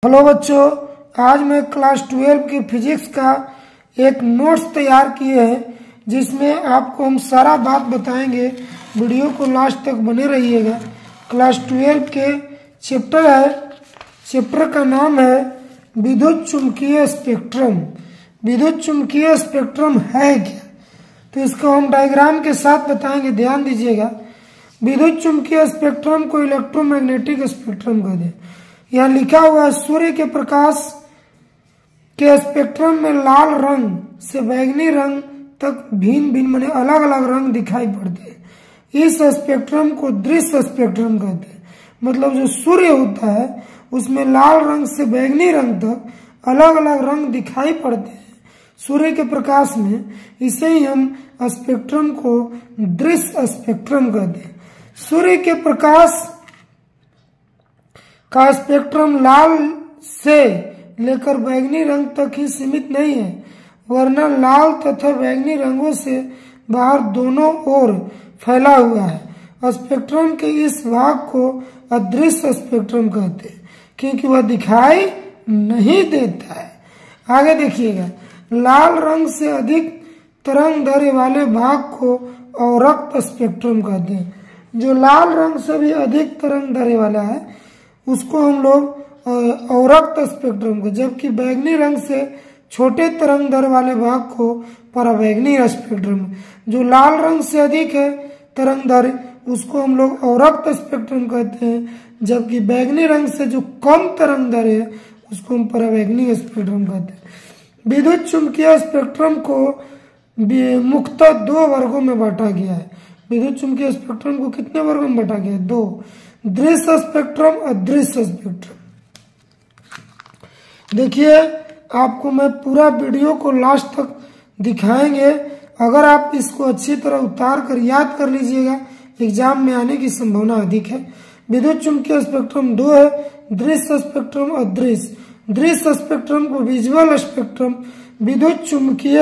Hello बच्चों, आज मैं क्लास 12 की फिजिक्स का एक नोट्स तैयार किए हैं जिसमें आपको हम सारा बात बताएंगे। वीडियो को लास्ट तक बने रहिएगा। क्लास 12 के चैप्टर का नाम है विद्युत चुंबकीय स्पेक्ट्रम। विद्युत चुंबकीय स्पेक्ट्रम है क्या, तो इसको हम डायग्राम के साथ बताएंगे। ध्यान दीजिएगा। विद्युत चुंबकीय स्पेक्ट्रम को इलेक्ट्रोमैग्नेटिक स्पेक्ट्रम कहते हैं। यहाँ लिखा हुआ है सूर्य के प्रकाश के स्पेक्ट्रम में लाल रंग से बैगनी रंग तक भिन्न भिन्न माने अलग अलग रंग दिखाई पड़ते हैं। इस स्पेक्ट्रम को दृश्य स्पेक्ट्रम कहते हैं। मतलब जो सूर्य होता है उसमें लाल रंग से बैगनी रंग तक अलग अलग रंग दिखाई पड़ते हैं सूर्य के प्रकाश में। इसे ही हम स्पेक्ट्रम को दृश्य स्पेक्ट्रम कहते हैं। सूर्य के प्रकाश का स्पेक्ट्रम लाल से लेकर बैगनी रंग तक ही सीमित नहीं है, वरना लाल तथा बैगनी रंगों से बाहर दोनों ओर फैला हुआ है। स्पेक्ट्रम के इस भाग को अदृश्य स्पेक्ट्रम कहते हैं क्योंकि वह दिखाई नहीं देता है। आगे देखिएगा, लाल रंग से अधिक तरंग दैर्ध्य वाले भाग को अवरक्त स्पेक्ट्रम कहते हैं। जो लाल रंग से भी अधिक तरंग दैर्ध्य वाला है उसको हम लोग अवरक्त स्पेक्ट्रम को, जबकि बैगनी रंग से छोटे तरंग दैर्ध्य वाले भाग को पराबैगनी स्पेक्ट्रम। जो लाल रंग से अधिक है तरंग दैर्ध्य उसको हम लोग अवरक्त स्पेक्ट्रम कहते हैं, जबकि बैगनी रंग से जो कम तरंग दैर्ध्य है उसको हम पराबैगनी स्पेक्ट्रम कहते हैं। विद्युत चुंबकीय स्पेक्ट्रम को मुख्यतः दो वर्गों में बांटा गया है। विद्युत चुंबकीय स्पेक्ट्रम को कितने वर्गों में बांटा गया है? दो, दृश्य स्पेक्ट्रम और अदृश्य स्पेक्ट्रम। देखिए, आपको मैं पूरा वीडियो को लास्ट तक दिखाएंगे। अगर आप इसको अच्छी तरह उतार कर याद कर लीजिएगा, एग्जाम में आने की संभावना अधिक है। विद्युत चुंबकीय स्पेक्ट्रम दो है, दृश्य स्पेक्ट्रम और अदृश्य। दृश्य स्पेक्ट्रम को विजुअल स्पेक्ट्रम, विद्युत चुंबकीय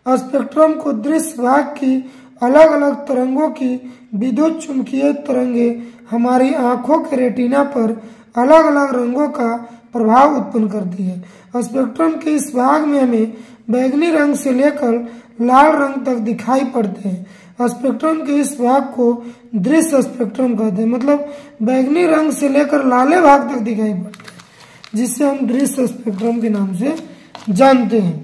स्पेक्ट्रम को दृश्य भाग की अलग अलग तरंगों की विद्युत चुंबकीय तरंगे हमारी आंखों के रेटिना पर अलग अलग रंगों का प्रभाव उत्पन्न करती है। स्पेक्ट्रम के इस भाग में हमें बैगनी रंग से लेकर लाल रंग तक दिखाई पड़ते हैं। स्पेक्ट्रम के इस भाग को दृश्य स्पेक्ट्रम कहते हैं। मतलब बैगनी रंग से लेकर लाले भाग तक दिखाई पड़ते हैं, जिसे हम दृश्य स्पेक्ट्रम के नाम से जानते हैं।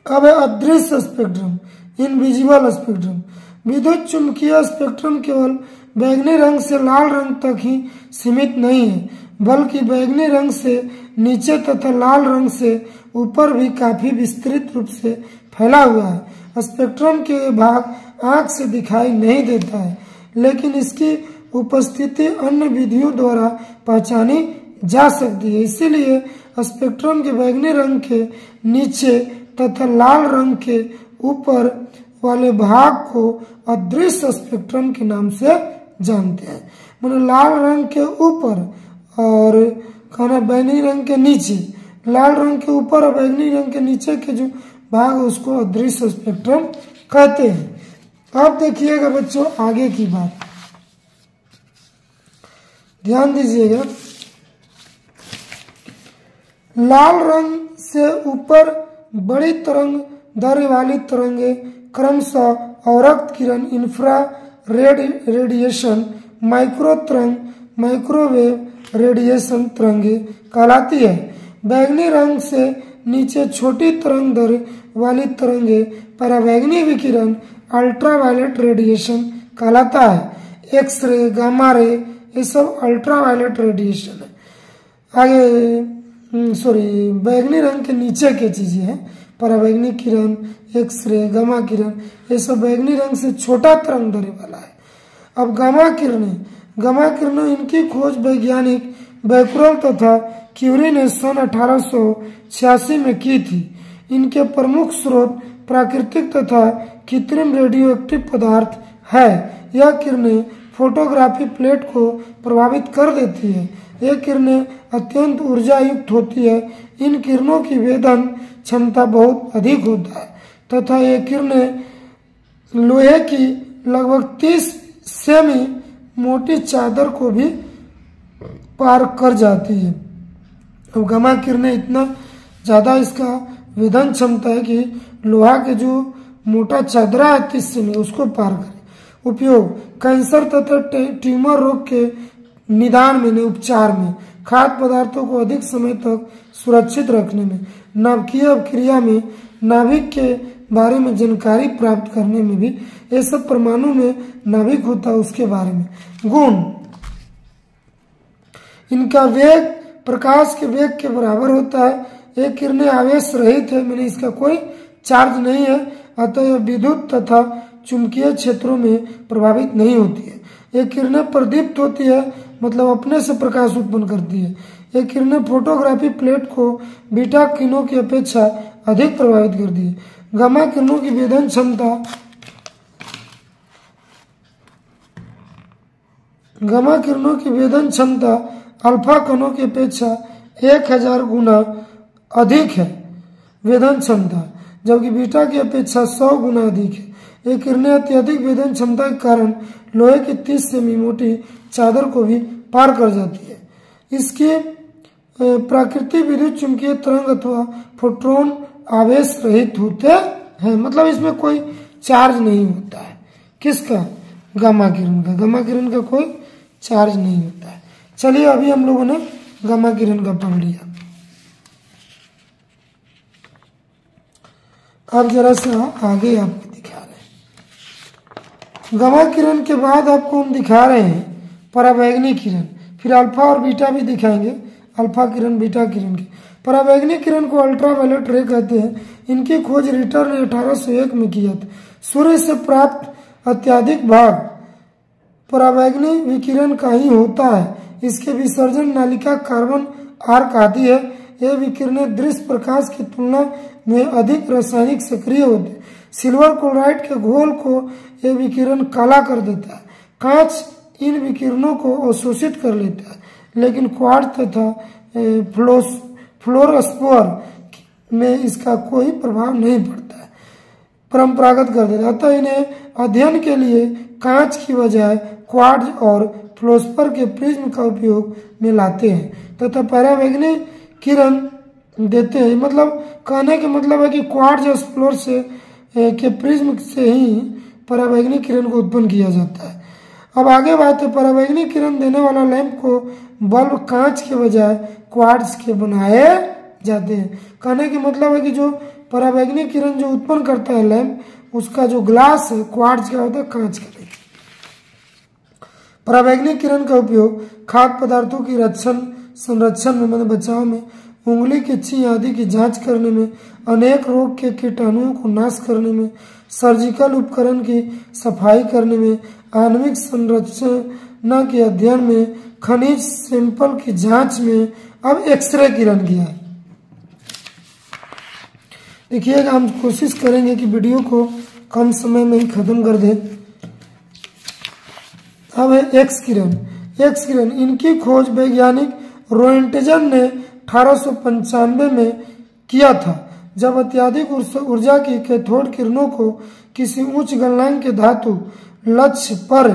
अब है अदृश्य स्पेक्ट्रम, इनविजिबल स्पेक्ट्रम। विद्युत चुंबकीय स्पेक्ट्रम केवल बैगनी रंग से लाल रंग तक ही सीमित नहीं है, बल्कि बैगनी रंग से नीचे तथा लाल रंग से ऊपर भी काफी विस्तृत रूप से फैला हुआ है। स्पेक्ट्रम के भाग आंख से दिखाई नहीं देता है, लेकिन इसकी उपस्थिति अन्य विधियों द्वारा पहचानी जा सकती है। इसीलिए स्पेक्ट्रम के बैगनी रंग के नीचे तथा लाल रंग के ऊपर वाले भाग को अदृश्य स्पेक्ट्रम के नाम से जानते हैं। मतलब लाल रंग के ऊपर और खाना बैगनी रंग के नीचे, लाल रंग के ऊपर और बैगनी रंग के नीचे के जो भाग है उसको अदृश्य स्पेक्ट्रम कहते हैं। अब देखिएगा बच्चों आगे की बात, ध्यान दीजिएगा। लाल रंग से ऊपर बड़ी तरंग दैर्ध्य वाली तरंगे क्रमशः अवरक्त किरण, इंफ्रा रेड रेडिएशन, माइक्रो तरंग, माइक्रोवेव रेडिएशन तरंगे कहलाती है। बैगनी रंग से नीचे छोटी तरंग दैर्ध्य वाली तरंगे पराबैंगनी विकिरण, अल्ट्रावायलेट रेडिएशन कहलाता है। एक्स रे, गामा रे, ये सब अल्ट्रावायलेट रेडिएशन है। आगे बैगनी रंग के नीचे की चीजें हैं, पराबैंगनी किरण, एक्सरे, गामा किरण, ये सब बैगनी रंग से छोटा तरंग दैर्ध्य वाला है। अब गामा किरणें इनकी खोज वैज्ञानिक बैकुरल तथा क्यूरी ने सन 1886 में की थी। इनके प्रमुख स्रोत प्राकृतिक तथा कृत्रिम रेडियोएक्टिव पदार्थ है। यह किरणें फोटोग्राफी प्लेट को प्रभावित कर देती है। ये किरणें अत्यंत ऊर्जा युक्त होती है। इन किरणों की वेदन क्षमता बहुत अधिक होता है तथा ये किरणें लोहे की लगभग 30 सेमी मोटी चादर को भी पार कर जाती है। अब गामा किरणें इतना ज़्यादा इसका वेधन क्षमता है कि लोहा के जो मोटा चादरा है 30 सेमी उसको पार करे। उपयोग कैंसर तथा ट्यूमर रोग के निदान में, उपचार में, खाद्य पदार्थों को अधिक समय तक सुरक्षित रखने में, नाभिकीय अभिक्रिया में, नाभिक के बारे में जानकारी प्राप्त करने में भी, ये सब परमाणु में नाभिक होता है उसके बारे में। गुण इनका वेग प्रकाश के वेग के बराबर होता है। ये किरणें आवेश रहित है, मैंने इसका कोई चार्ज नहीं है, अतः यह विद्युत तथा चुंबकीय क्षेत्रों में प्रभावित नहीं होती है। ये किरणें प्रदीप्त होती है, मतलब अपने से प्रकाश उत्पन्न करती है। ये किरणें फोटोग्राफी प्लेट को बीटा किरणों की अपेक्षा अधिक प्रभावित करती है। गामा किरणों की वेधन क्षमता गामा किरणों की वेधन क्षमता अल्फा कणों की अपेक्षा 1000 गुना अधिक है वेधन क्षमता, जबकि बीटा की अपेक्षा 100 गुना अधिक है। ये किरणें अत्यधिक वेधन क्षमता के कारण लोहे की 30 सेमी मोटी चादर को भी पार कर जाती है। इसकी प्राकृतिक विद्युत चुंबकीय तरंग अथवा फोटोन आवेश रहित होते हैं, मतलब इसमें कोई चार्ज नहीं होता है। किसका? गामा किरण का। गामा किरण का कोई चार्ज नहीं होता है। चलिए अभी हम लोगों ने गामा किरण का पढ़ लिया। अब जरा सा आगे आपको दिखा रहे हैं। गामा किरण के बाद आपको हम दिखा रहे हैं पराबैंगनी किरण, फिर अल्फा और बीटा भी दिखाएंगे, अल्फा किरण बीटा किरण की। पराबैंगनी किरण को अल्ट्रावायलेट रे कहते हैं। इनकी खोज रिटर ने 1801 में किया था। सूर्य से प्राप्त अत्यधिक भाग पराबैंगनी विकिरण का ही होता है। इसके विसर्जन नालिका कार्बन आर्क आती है। यह विकिरणें दृश्य प्रकाश की तुलना में अधिक रासायनिक सक्रिय होते हैं। सिल्वर क्लोराइड के घोल को यह विकिरण काला कर देता है। कांच इन विकिरणों को अवशोषित कर लेता है, लेकिन क्वार्ट्ज तथा फ्लोरोस्फोर में इसका कोई प्रभाव नहीं पड़ता है, परंपरागत कर देता है। अतः इन्हें अध्ययन के लिए कांच की बजाय क्वार्ट्ज और फ्लोरोस्फोर के प्रिज्म का उपयोग में लाते हैं तथा पराबैंगनी किरण देते हैं। मतलब कहने का मतलब है कि क्वार्ट्ज और फ्लोर से के प्रिज्म से ही पराबैंगनी किरण को उत्पन्न किया जाता है। अब आगे बात है, पराबैंगनी किरण देने वाला लैंप को बल्ब कांच के बजाय क्वार्ट्ज के बनाए जाते हैं। कहने का मतलब है कि जो पराबैंगनी किरण जो उत्पन्न करता है लैंप, उसका जो ग्लास है क्वार्ट्ज का होता है, कांच का नहीं। पराबैंगनी किरण का उपयोग खाद्य पदार्थों की संरक्षण में, मतलब बचाव में, उंगली की ची आदि की जांच करने में, अनेक रोग के कीटाणुओं को नाश करने में, सर्जिकल उपकरण की सफाई करने में, आणविक संरचना के अध्ययन में, खनिज सैंपल की जांच में। अब एक्सरे किरण की है। देखिएगा, हम कोशिश करेंगे कि वीडियो को कम समय में ही खत्म कर दें। अब है एक्स किरण। एक्स किरण इनकी खोज वैज्ञानिक रोएंटजन ने 1895 में किया था। जब अत्यधिक ऊर्जा की कैथोड किरणों को किसी उच्च गलनांक के धातु लक्ष्य पर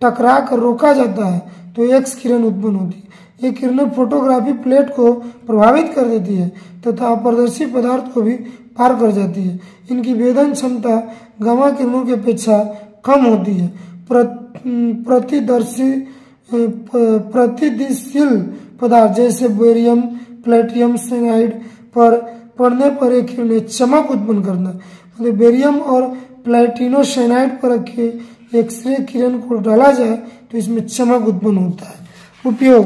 टकरा कर रोका जाता है तो एक्स किरण उत्पन्न होती है। ये किरणें फोटोग्राफी प्लेट को प्रभावित कर देती है तथा अपारदर्शी पदार्थ को भी पार कर जाती है। इनकी वेधन क्षमता गामा किरणों की अपेक्षा कम होती है। प्रतिदिशील पदार्थ जैसे बेरियम, प्लेटिनम साइनाइड पर पड़ने पर ये किरणें चमक उत्पन्न करना, मतलब बेरियम और प्लेटिनो साइनाइड पर एक्सरे किरण को डाला जाए तो इसमें चमक उत्पन्न होता है। उपयोग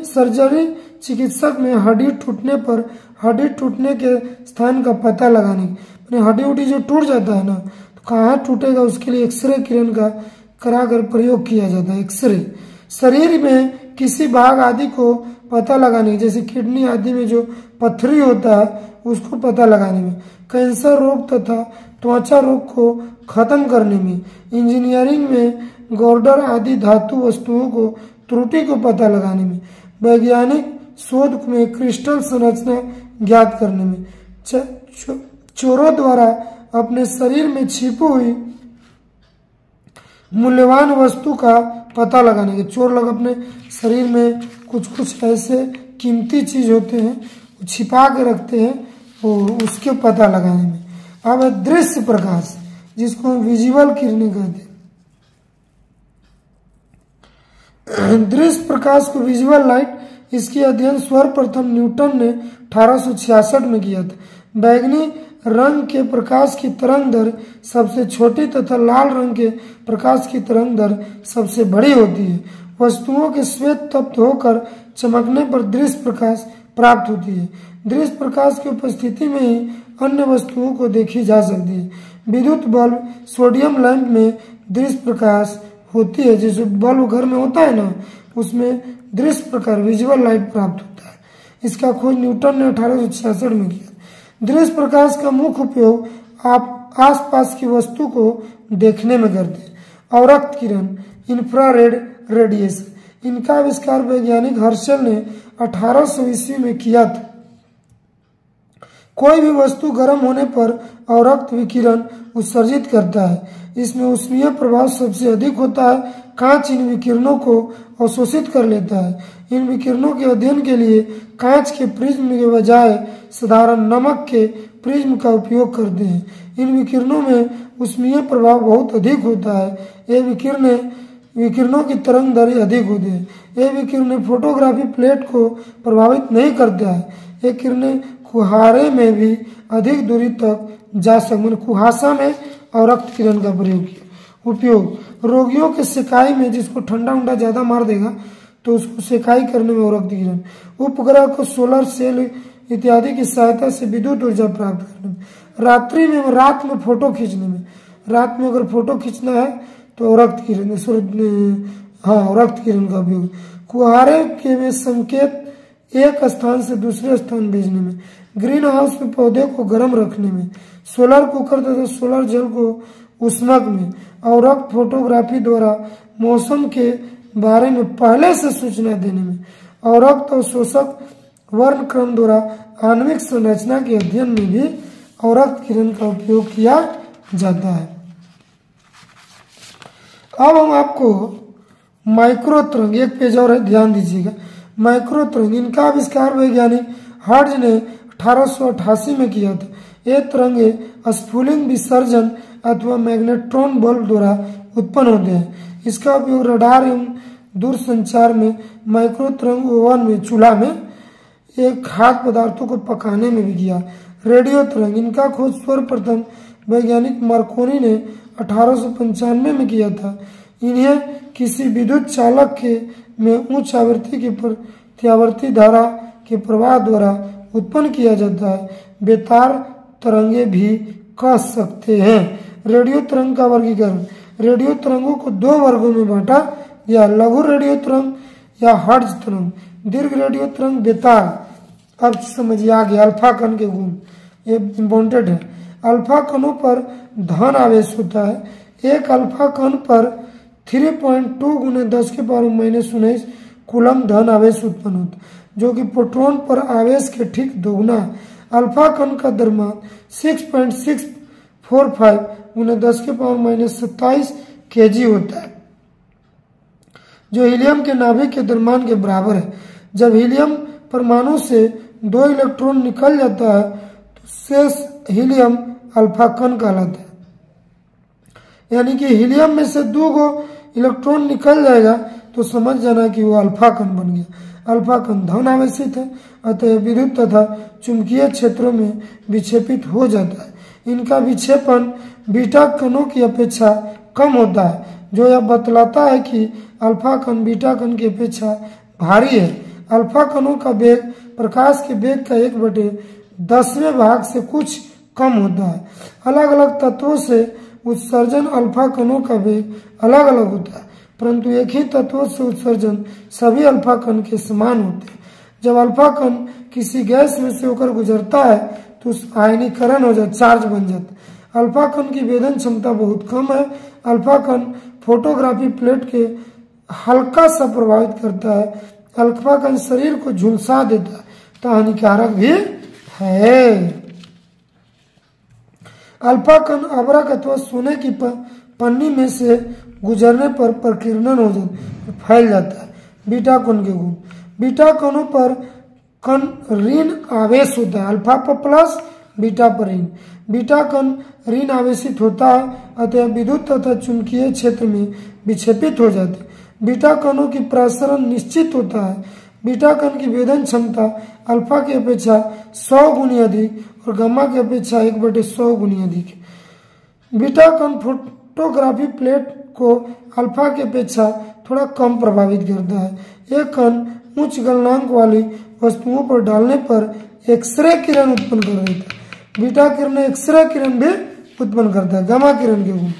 सर्जरी चिकित्सक में हड्डी टूटने पर हड्डी टूटने के स्थान का पता लगाने, हड्डी उड्डी जो टूट जाता है ना, तो कहाँ टूटेगा उसके लिए एक्सरे किरण का कराकर प्रयोग किया जाता है। एक्सरे शरीर में किसी भाग आदि को पता लगाने, जैसे किडनी आदि में जो पथरी होता है उसको पता लगाने में, कैंसर रोग तथा त्वचा रोग को खत्म करने में, इंजीनियरिंग में गोल्डर आदि धातु वस्तुओं को त्रुटि को पता लगाने में, वैज्ञानिक शोध में क्रिस्टल संरचना ज्ञात करने में, चोरों द्वारा अपने शरीर में छिपी हुई मूल्यवान वस्तु का पता लगाने के, चोर लोग अपने शरीर में कुछ कुछ ऐसे कीमती चीज होते हैं वो छिपा के रखते हैं, वो उसके पता लगाने में। अब है दृश्य प्रकाश, जिसको विजुअल किरणें कहते हैं। दृश्य प्रकाश को विजुअल लाइट, इसकी अध्ययन सर्वप्रथम न्यूटन ने 1866 में किया था। बैगनी रंग के प्रकाश की तरंग दर सबसे छोटी तथा लाल रंग के प्रकाश की तरंग दर सबसे बड़ी होती है। वस्तुओं के श्वेत तप्त होकर चमकने पर दृश्य प्रकाश प्राप्त होती है। दृश्य प्रकाश की उपस्थिति में ही अन्य वस्तुओं को देखी जा सकती है। विद्युत बल्ब, सोडियम लैंप में दृश्य प्रकाश होती है। जैसे बल्ब घर में होता है ना, उसमें दृश्य प्रकाश विजुअल लाइट प्राप्त होता है। इसका खोज न्यूटन ने 1866 में किया। दृश्य प्रकाश का मुख्य उपयोग आप आसपास की वस्तु को देखने में करते हैं। अवरक्त किरण, इंफ्रारेड रेडिएशन, इनका आविष्कार वैज्ञानिक हर्शल ने 1800 ईस्वी में किया था। कोई भी वस्तु गर्म होने पर अवरक्त विकिरण उत्सर्जित करता है। इसमें ऊष्मीय प्रभाव सबसे अधिक होता है। कांच इन विकिरणों को अवशोषित कर लेता है। इन विकिरणों के अध्ययन के लिए कांच के प्रिज्म के बजाय साधारण नमक के प्रिज्म का उपयोग करते हैं। इन विकिरणों में ऊष्मीय प्रभाव बहुत अधिक होता है। ये विकिरणों की तरंग दर अधिक होती है। ये विकिरण फोटोग्राफी प्लेट को प्रभावित नहीं करता है। ये किरणें कुहारे में भी अधिक दूरी तक जा सकते। कुहासा में अवरक्त किरण का उपयोग रोगियों के सेकाई में, जिसको ठंडा उंडा ज्यादा मार देगा तो उसको सेकाई करने में अवरक्त किरण। उपग्रह को सोलर सेल इत्यादि की सहायता से विद्युत ऊर्जा प्राप्त करने में। रात में फोटो खींचने में, रात में अगर फोटो खींचना है तो अवरक्त किरण, अवरक्त किरण का उपयोग। कुहारे के में संकेत एक स्थान से दूसरे स्थान भेजने में। ग्रीन हाउस में पौधे को गर्म रखने में। सोलर कुकर तथा सोलर जल को उष्मक में। अवरक्त फोटोग्राफी द्वारा मौसम के बारे में पहले से सूचना देने में। अवरक्त और शोषक वर्णक्रम द्वारा आणविक संरचना के अध्ययन में भी अवरक्त किरण का उपयोग किया जाता है। अब हम आपको माइक्रो तरंग, एक पेज और है, ध्यान दीजिएगा। माइक्रो तरंग, इनका आविष्कार वैज्ञानिक हर्ट्ज ने 1888 में किया था। ये तरंगे स्फुलिंग विसर्जन अथवा मैग्नेट्रॉन बल्ब द्वारा उत्पन्न होते हैं। इसका उपयोग रडार एवं दूरसंचार में, माइक्रो तरंग ओवन में, चूल्हा में एक खाद्य पदार्थों को पकाने में भी किया। रेडियो तरंग, इनका खोज सर्वप्रथम वैज्ञानिक मार्कोनी ने 1895 में किया था। इन्हें किसी विद्युत चालक के में उच्च आवृत्ति की प्रत्यावर्ती धारा के प्रवाह द्वारा उत्पन्न किया जाता है। बेतार तरंगे भी कह सकते हैं। रेडियो तरंग का वर्गीकरण, रेडियो तरंगों को दो वर्गों में बांटा गया, लघु रेडियो तरंग या हर्ट्ज तरंग। दीर्घ रेडियो तरंग बेतार। अब समझिए आगे अल्फा कण के गुण, ये इम्पोर्टेंट है। अल्फा कणों पर धन आवेश होता है। एक अल्फा कण पर 3.2 × 10⁻⁻19 कूलम धन आवेश उत्पन्न होता है, जो कि प्रोटॉन पर आवेश के ठीक दोगुना है। अल्फा कण का द्रव्यमान 6.645 × 10⁻⁻27 kg होता है, जो हीलियम के नाभिक के द्रव्यमान के बराबर है। जब हीलियम परमाणु से 2 इलेक्ट्रॉन निकल जाता है तो शेष हीलियम अल्फा कण कहलाता है। यानी कि हीलियम में से 2 इलेक्ट्रॉन निकल जाएगा तो समझ जाना कि वो अल्फा कण बन गया। अल्फा कण धन आवेशित है, अतः विद्युत तथा चुंबकीय क्षेत्रों में विक्षेपित हो जाता है। इनका विक्षेपण बीटा कणों की अपेक्षा कम होता है, जो यह बतलाता है कि अल्फा कण बीटा कण की अपेक्षा भारी है। अल्फा कणों का वेग प्रकाश के वेग का 1/10वें भाग से कुछ कम होता है। अलग अलग तत्वों से उत्सर्जन अल्फा कणों का वेग अलग अलग होता है, परंतु एक ही तत्वों से उत्सर्जन सभी अल्फा कण के समान होते हैं। जब अल्फा कण किसी गैस में से होकर गुजरता है तो उस आयनीकरण हो जाता, चार्ज बन जाता है। अल्फा कण की वेदन क्षमता बहुत कम है। अल्फा कण फोटोग्राफी प्लेट के हल्का सा प्रभावित करता है। अल्फा कण शरीर को झुलसा देता है तो हानिकारक भी है। अल्फा कण अबरक अथवा सोने की पन्नी में से गुजरने पर प्रकीर्णन हो जाता, फैल जाता है। बीटा कण के गुण, बीटा कणों पर कण ऋण आवेश होता है, अल्फा पर प्लस, बीटा पर ऋण। बीटा कण ऋण आवेशित होता है, अतः विद्युत तथा चुंबकीय क्षेत्र में विक्षेपित हो जाते हैं। बीटा कणों की प्रसरण निश्चित होता है। बीटा कण की वेदन क्षमता अल्फा की अपेक्षा 100 गुनी अधिक और गामा की अपेक्षा 1/100 गुनी अधिक है। बीटा कण फोटोग्राफी प्लेट को अल्फा की अपेक्षा थोड़ा कम प्रभावित करता है। यह कण उच्च गलनांक वाली वस्तुओं पर डालने पर एक्सरे किरण उत्पन्न कर देता है। बीटा किरण एक्सरे किरण भी उत्पन्न करता है। गामा किरण के गुण,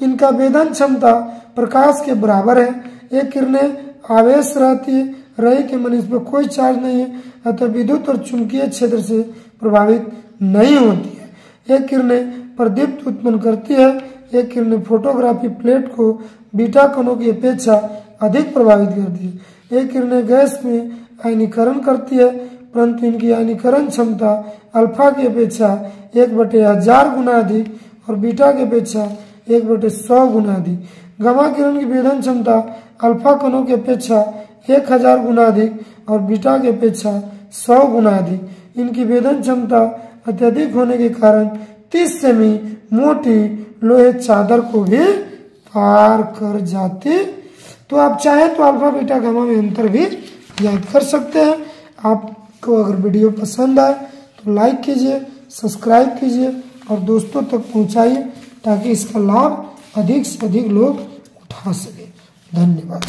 इनका वेदन क्षमता प्रकाश के बराबर है। ये किरणें आवेश रही कि मन इस पर कोई चार्ज नहीं है, अतः विद्युत और चुंबकीय क्षेत्र से प्रभावित नहीं होती है। ये किरणें प्रदीप्त उत्पन्न करती है। ये किरणें फोटोग्राफी प्लेट को बीटा कणों की अपेक्षा अधिक प्रभावित करती है। ये किरणें गैस में आयनीकरण करती है, परंतु इनकी आयनीकरण क्षमता अल्फा की अपेक्षा 1/1000 गुना अधिक और बीटा की अपेक्षा 1/100 गुना अधिक। गामा किरण की वेदन क्षमता अल्फा कणों की अपेक्षा 1000 गुना अधिक और बीटा की अपेक्षा 100 गुना अधिक। इनकी वेदन क्षमता अत्यधिक होने के कारण 30 सेमी मोटी लोहे चादर को भी पार कर जाती। तो आप चाहें तो अल्फा बीटा गामा में अंतर भी याद कर सकते हैं। आपको अगर वीडियो पसंद आए तो लाइक कीजिए, सब्सक्राइब कीजिए और दोस्तों तक पहुंचाइए ताकि इसका लाभ अधिक से अधिक लोग उठा सके। धन्यवाद।